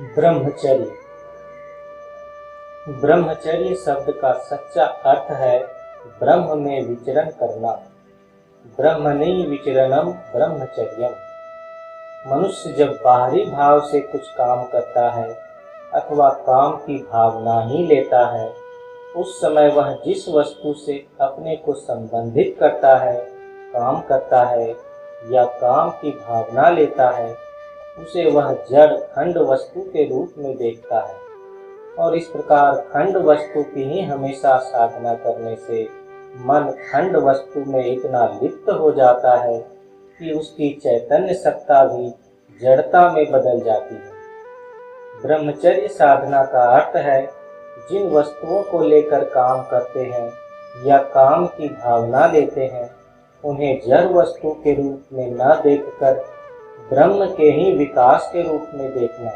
ब्रह्मचर्य। ब्रह्मचर्य शब्द का सच्चा अर्थ है ब्रह्म में विचरण करना। ब्रह्मणि विचरणम ब्रह्मचर्यम। मनुष्य जब बाहरी भाव से कुछ काम करता है अथवा काम की भावना ही लेता है, उस समय वह जिस वस्तु से अपने को संबंधित करता है, काम करता है या काम की भावना लेता है, उसे वह जड़ खंड वस्तु के रूप में देखता है। और इस प्रकार खंड वस्तु की ही हमेशा साधना करने से मन खंड वस्तु में इतना लिप्त हो जाता है कि उसकी चैतन्य सत्ता भी जड़ता में बदल जाती है। ब्रह्मचर्य साधना का अर्थ है जिन वस्तुओं को लेकर काम करते हैं या काम की भावना लेते हैं, उन्हें जड़ वस्तु के रूप में न देखकर ब्रह्म के ही विकास के रूप में देखना।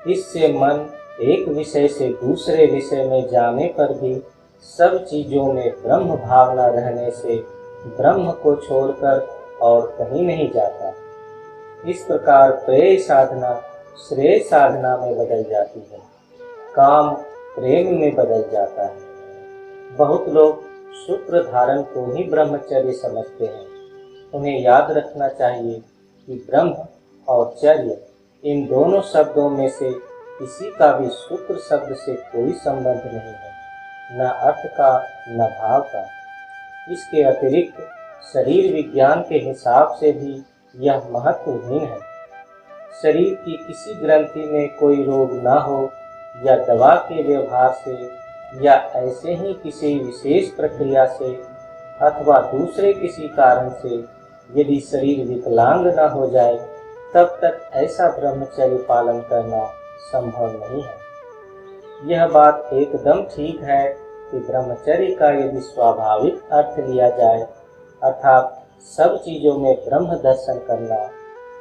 इससे मन एक विषय से दूसरे विषय में जाने पर भी सब चीजों में ब्रह्म भावना रहने से ब्रह्म को छोड़कर और कहीं नहीं जाता। इस प्रकार प्रेय साधना श्रेय साधना में बदल जाती है, काम प्रेम में बदल जाता है। बहुत लोग सूत्र धारण को ही ब्रह्मचर्य समझते हैं। उन्हें याद रखना चाहिए कि ब्रह्म और चर्य इन दोनों शब्दों में से किसी का भी सूत्र शब्द से कोई संबंध नहीं है, न अर्थ का न भाव का। इसके अतिरिक्त शरीर विज्ञान के हिसाब से भी यह महत्वहीन है। शरीर की किसी ग्रंथि में कोई रोग न हो या दवा के व्यवहार से या ऐसे ही किसी विशेष प्रक्रिया से अथवा दूसरे किसी कारण से यदि शरीर विकलांग न हो जाए, तब तक ऐसा ब्रह्मचर्य पालन करना संभव नहीं है। यह बात एकदम ठीक है कि ब्रह्मचर्य का यदि स्वाभाविक अर्थ लिया जाए, अर्थात सब चीजों में ब्रह्म दर्शन करना,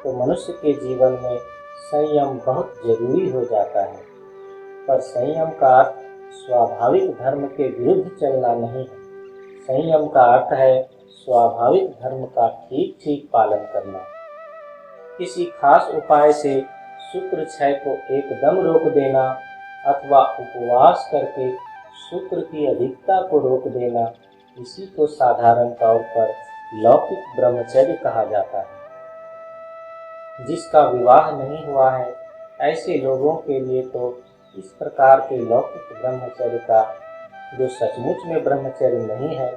तो मनुष्य के जीवन में संयम बहुत जरूरी हो जाता है। पर संयम का अर्थ स्वाभाविक धर्म के विरुद्ध चलना नहीं है। संयम का अर्थ है स्वाभाविक धर्म का ठीक ठीक पालन करना। किसी खास उपाय से शुक्र क्षय को एकदम रोक देना अथवा उपवास करके शुक्र की अधिकता को रोक देना, इसी को साधारण तौर पर लौकिक ब्रह्मचर्य कहा जाता है। जिसका विवाह नहीं हुआ है, ऐसे लोगों के लिए तो इस प्रकार के लौकिक ब्रह्मचर्य का, जो सचमुच में ब्रह्मचर्य नहीं है,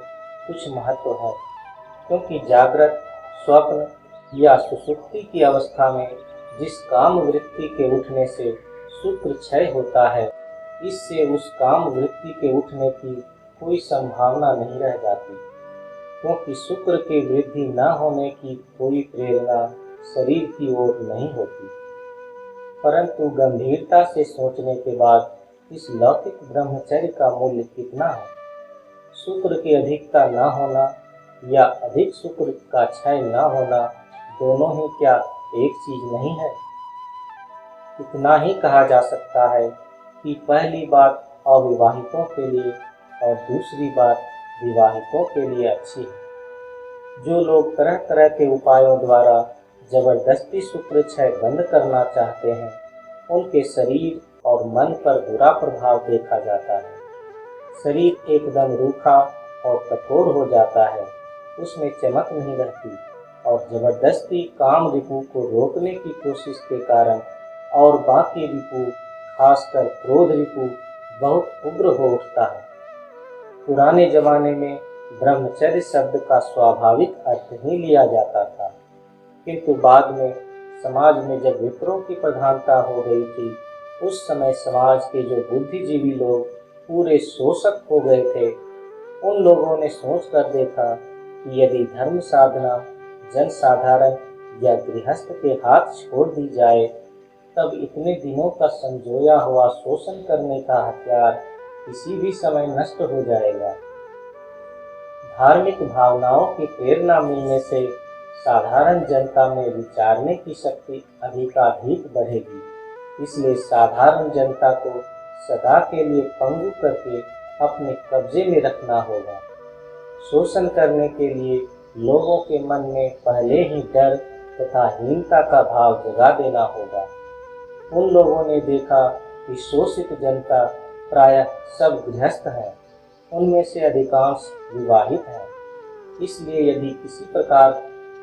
कुछ महत्व है। क्योंकि जागृत, स्वप्न या सुषुप्ति की अवस्था में जिस काम वृत्ति के उठने से शुक्र क्षय होता है, इससे उस काम वृत्ति के उठने की कोई संभावना नहीं रह जाती। क्योंकि शुक्र के वृद्धि न होने की कोई प्रेरणा शरीर की ओर नहीं होती। परंतु गंभीरता से सोचने के बाद इस लौकिक ब्रह्मचर्य का मूल्य कितना है? शुक्र की अधिकता न होना या अधिक शुक्र का क्षय न होना, दोनों ही क्या एक चीज नहीं है? इतना ही कहा जा सकता है कि पहली बात अविवाहितों के लिए और दूसरी बात विवाहितों के लिए अच्छी है। जो लोग तरह तरह के उपायों द्वारा जबरदस्ती शुक्र क्षय बंद करना चाहते हैं, उनके शरीर और मन पर बुरा प्रभाव देखा जाता है। शरीर एकदम रूखा और कठोर हो जाता है, उसमें चमक नहीं रहती और जबरदस्ती काम रिपु को रोकने की कोशिश के कारण और बाकी रिपु, खासकर क्रोध रिपु, बहुत उग्र हो उठता है। पुराने जमाने में ब्रह्मचर्य शब्द का स्वाभाविक अर्थ ही लिया जाता था, किंतु बाद में समाज में जब विप्रों की प्रधानता हो गई थी, उस समय समाज के जो बुद्धिजीवी लोग पूरे शोषक हो गए थे, उन लोगों ने सोच कर देखा कि यदि धर्म साधना जन साधारण या गृहस्थ के हाथ छोड़ दी जाए, तब इतने दिनों का संजोया हुआ शोषण करने का हथियार किसी भी समय नष्ट हो जाएगा। धार्मिक भावनाओं की प्रेरणा मिलने से साधारण जनता में विचारने की शक्ति अधिकाधिक बढ़ेगी। इसलिए साधारण जनता को सदा के लिए पंगु करके अपने कब्जे में रखना होगा। शोषण करने के लिए लोगों के मन में पहले ही डर तथा हीनता का भाव जगा देना होगा। उन लोगों ने देखा कि शोषित जनता प्रायः सब गृहस्थ हैं, उनमें से अधिकांश विवाहित हैं। इसलिए यदि किसी प्रकार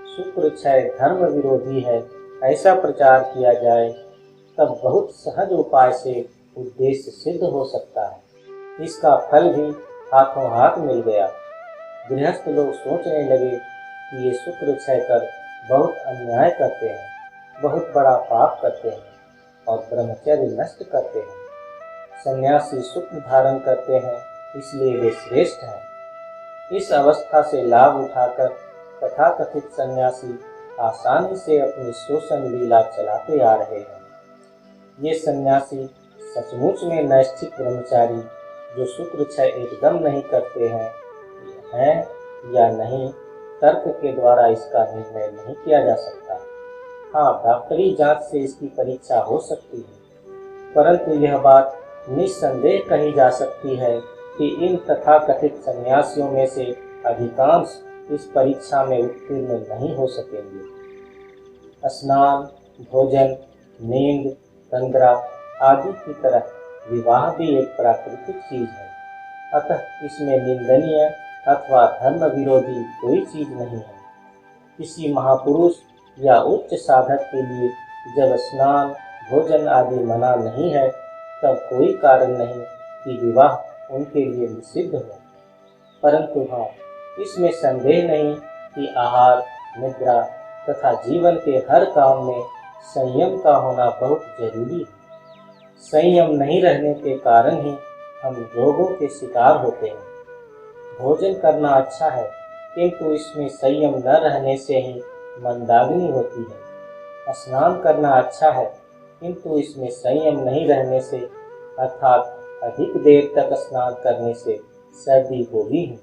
शुक्र क्षय धर्म विरोधी है ऐसा प्रचार किया जाए, तब बहुत सहज उपाय से उद्देश्य सिद्ध हो सकता है। इसका फल भी हाथों हाथ मिल गया। गृहस्थ लोग सोचने लगे कि ये शुक्र क्षय कर बहुत अन्याय करते हैं, बहुत बड़ा पाप करते हैं और ब्रह्मचर्य नष्ट करते हैं। सन्यासी शुक्र धारण करते हैं, इसलिए वे श्रेष्ठ हैं। इस अवस्था से लाभ उठाकर तथाकथित सन्यासी आसानी से अपनी शोषण लीला चलाते आ रहे हैं। ये सन्यासी सचमुच में नैष्ठिक ब्रह्मचारी जो शुक्र क्षय एकदम नहीं करते हैं या नहीं, तर्क के द्वारा इसका निर्णय नहीं किया जा सकता। हाँ, डॉक्टरी जांच से इसकी परीक्षा हो सकती है, परंतु यह बात निस्संदेह कही जा सकती है कि इन तथाकथित सन्यासियों में से अधिकांश इस परीक्षा में उत्तीर्ण नहीं हो सकेंगे। स्नान, भोजन, नींद, तंद्रा आदि की तरह विवाह भी एक प्राकृतिक चीज है, अतः इसमें निंदनीय अथवा धर्म विरोधी कोई चीज नहीं है। किसी महापुरुष या उच्च साधक के लिए जब स्नान, भोजन आदि मना नहीं है, तब कोई कारण नहीं कि विवाह उनके लिए निषिद्ध हो। परंतु हाँ, इसमें संदेह नहीं कि आहार, निद्रा तथा जीवन के हर काम में संयम का होना बहुत जरूरी है। संयम नहीं रहने के कारण ही हम रोगों के शिकार होते हैं। भोजन करना अच्छा है, किंतु इसमें संयम न रहने से ही मंदाग्नि होती है। स्नान करना अच्छा है, किंतु इसमें संयम नहीं रहने से अर्थात अधिक देर तक स्नान करने से सर्दी होगी ही।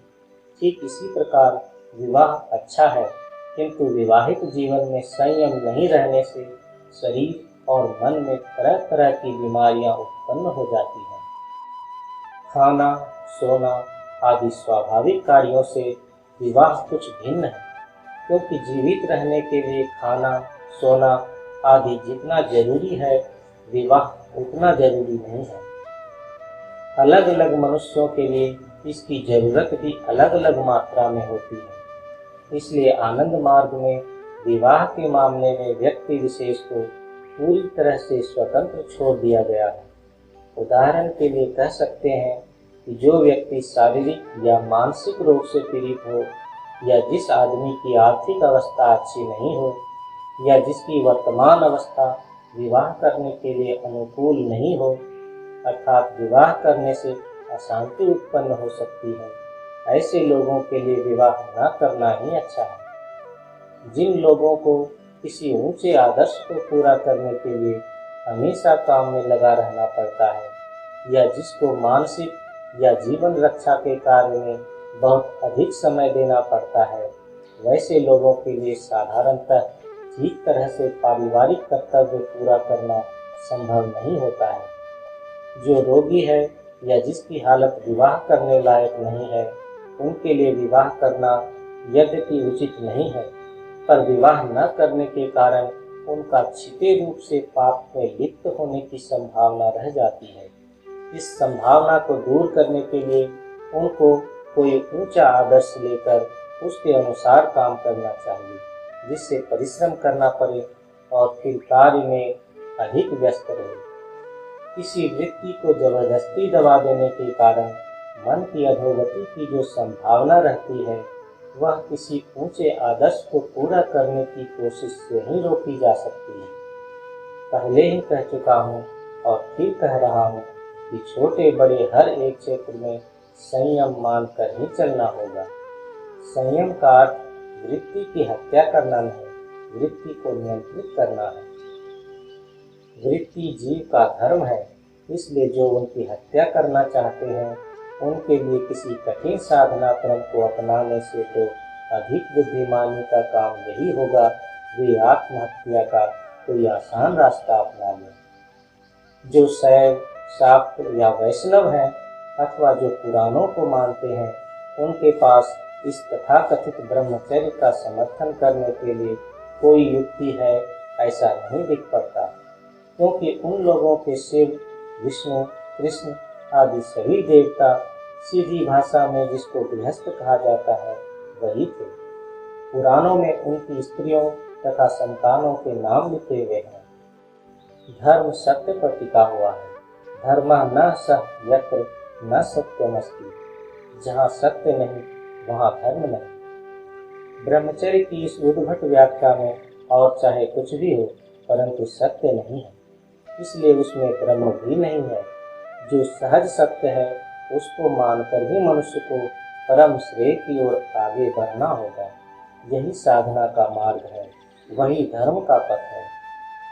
ठीक इसी प्रकार विवाह अच्छा है, किंतु विवाहित जीवन में संयम नहीं रहने से शरीर और मन में तरह तरह की बीमारियां उत्पन्न हो जाती हैं। खाना, सोना आदि स्वाभाविक कार्यों से विवाह कुछ भिन्न है, क्योंकि जीवित रहने के लिए खाना, सोना आदि जितना जरूरी है, विवाह उतना जरूरी नहीं है। अलग अलग मनुष्यों के लिए इसकी जरूरत भी अलग अलग मात्रा में होती है। इसलिए आनंद मार्ग में विवाह के मामले में व्यक्ति विशेष को पूरी तरह से स्वतंत्र छोड़ दिया गया है। उदाहरण के लिए कह सकते हैं कि जो व्यक्ति शारीरिक या मानसिक रोग से पीड़ित हो, या जिस आदमी की आर्थिक अवस्था अच्छी नहीं हो, या जिसकी वर्तमान अवस्था विवाह करने के लिए अनुकूल नहीं हो, अर्थात विवाह करने से अशांति उत्पन्न हो सकती है, ऐसे लोगों के लिए विवाह न करना ही अच्छा है। जिन लोगों को किसी ऊंचे आदर्श को पूरा करने के लिए हमेशा काम में लगा रहना पड़ता है, या जिसको मानसिक या जीवन रक्षा के कार्य में बहुत अधिक समय देना पड़ता है, वैसे लोगों के लिए साधारणतः ठीक तरह से पारिवारिक कर्तव्य पूरा करना संभव नहीं होता है। जो रोगी है या जिसकी हालत विवाह करने लायक नहीं है, उनके लिए विवाह करना यद्यपि उचित नहीं है, पर विवाह न करने के कारण उनका छिपे रूप से पाप में लिप्त होने की संभावना रह जाती है। इस संभावना को दूर करने के लिए उनको कोई ऊंचा आदर्श लेकर उसके अनुसार काम करना चाहिए, जिससे परिश्रम करना पड़े और फिर कार्य में अधिक व्यस्त रहे। किसी व्यक्ति को जबरदस्ती दबा देने के कारण मन की अधोगति की जो संभावना रहती है, वह किसी ऊंचे आदर्श को पूरा करने की कोशिश से ही रोकी जा सकती है। पहले ही कह चुका हूँ और फिर कह रहा हूँ कि छोटे बड़े हर एक क्षेत्र में संयम मानकर ही चलना होगा। संयम का अर्थ वृत्ति की हत्या करना नहीं, वृत्ति को नियंत्रित करना है। वृत्ति जीव का धर्म है, इसलिए जो उनकी हत्या करना चाहते हैं, उनके लिए किसी कठिन साधना क्रम को अपनाने से तो अधिक बुद्धिमानी का काम यही होगा वे आत्महत्या का कोई आसान रास्ता अपना लें। जो शैव, शाक्त या वैष्णव हैं अथवा जो पुराणों को मानते हैं, उनके पास इस तथाकथित ब्रह्मचर्य का समर्थन करने के लिए कोई युक्ति है ऐसा नहीं दिख पड़ता। क्योंकि उन लोगों के शिव, विष्णु, कृष्ण आदि सभी देवता सीधी भाषा में जिसको गृहस्थ कहा जाता है वही थे। पुराणों में उनकी स्त्रियों तथा संतानों के नाम लिखे हुए हैं। धर्म सत्य पर टिका हुआ है। धर्मः न सह यत्र न सत्यमस्ति। जहाँ सत्य नहीं वहाँ धर्म नहीं। ब्रह्मचर्य की इस उद्भट व्याख्या में और चाहे कुछ भी हो परंतु सत्य नहीं है, इसलिए उसमें ब्रह्म भी नहीं है। जो सहज सत्य है उसको मानकर ही मनुष्य को परम श्रेय की ओर आगे बढ़ना होगा। यही साधना का मार्ग है, वही धर्म का पथ है।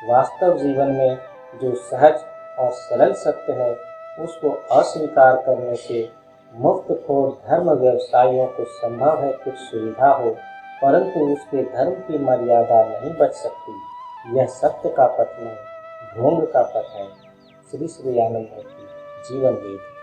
वास्तव जीवन में जो सहज और सरल सत्य है उसको अस्वीकार करने से मुफ्तखोर धर्म व्यवसायियों को संभव है कुछ सुविधा हो, परंतु उसके धर्म की मर्यादा नहीं बच सकती। यह सत्य का पथ नहीं, ढोंग का पथ है। श्री श्री आनंद मूर्ति जीवन वेद।